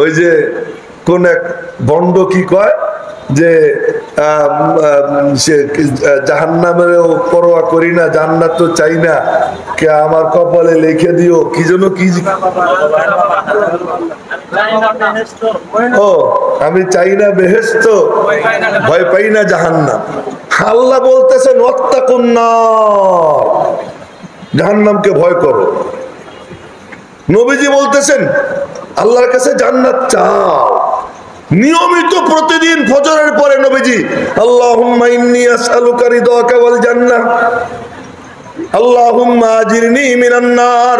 ওই যে কোন এক বন্ড কি কয় যে জাহান্নামেরও পরোয়া করি না, জান্নাত তো চাই না, কে আমার কপালে লিখে দিও কি যেন কি, ও আমি চাই না বেহেশত, ভয় পাই না জাহান্নাম। আল্লাহ বলতেছেন ওয়াত্তাকুন নার, জাহান্নামকে ভয় করো। নবীজি বলতেছেন আল্লাহর কাছে জান্নাত চাও। নিয়মিত প্রতিদিন ফজরের পরে নবীজি আল্লাহুম্মা ইন্নী আসআলুকা রিদাকা ওয়াল জান্নাহ, আল্লাহুম্মা আজিরনি মিনান নার,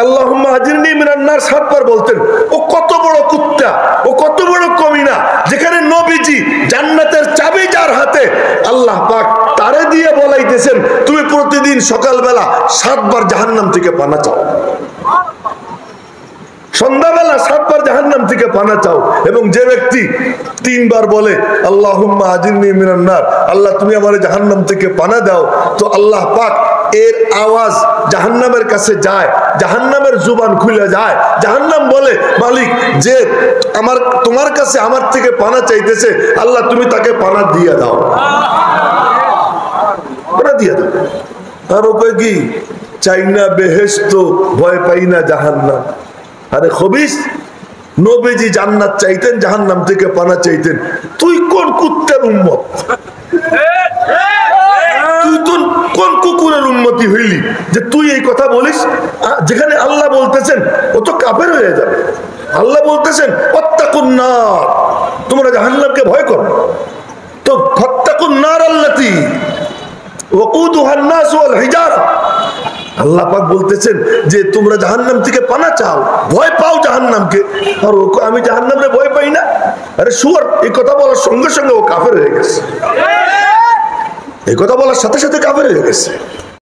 আল্লাহুম্মা আজিরনি মিনান নার 7 বার বলতেন। ও কত বড় কুত্তা, ও কত বড় কমিনা, যেখানে নবীজি জান্নাতের চাবি যার হাতে, আল্লাহ পাক তারে দিয়ে বলাইতেছেন তুমি প্রতিদিন সকালবেলা 7 বার জাহান্নাম থেকে পানা চাও, সন্ধ্যাবেলা 7 বার জাহান্নাম থেকে পানা চাও। এবং যে ব্যক্তি 3 বার বলে আল্লাহুম্মা আজিরনি মিনান নার, আল্লাহ তুমি আমারে জাহান্নাম থেকে পানা দাও, তো আল্লাহ পাক এর আওয়াজ জাহান্নামের কাছে যায়, জাহান্নামের জুবান খুলে যায়, জাহান্নাম বলে মালিক যে আমার তোমার কাছে আমার থেকে পানা চাইতেছে, আল্লাহ তুমি তাকে পানা দিয়ে দাও, পানা দিয়ে দাও। আর ওকে কি চাই না বেহেশত, ভয় পাই না জাহান্নাম। আরে খবিস, নবীজি জান্নাত চাইতেন, জাহান্নাম থেকে পানা চাইতেন, তুই কোন কুত্তার উম্মত, তুই তো কোন কুকুরের উম্মতি হইলি যে তুই এই কথা বলিস? যেখানে আল্লাহ বলতেছেন ও তো কাফের হয়ে যাবে। আল্লাহ বলতেছেন ওয়াত্তাকুন নার, তোমরা জাহান্নামকে ভয় করো। তো ফাত্তাকুন নার আল্লাতী ওয়াকুদুহান নাস ওয়াল হিজারা, আল্লাহ পাক বলতেছেন যে তোমরা জাহান্নাম থেকে পানা চাও, ভয় পাও জাহান্নামকে। আর ও আমি জাহান্নামে ভয় পাই না, আরে শুয়ার, এই কথা বলার সঙ্গে সঙ্গে ও কাফের হয়ে গেছে, এই কথা বলার সাথে সাথে কাফের হয়ে গেছে।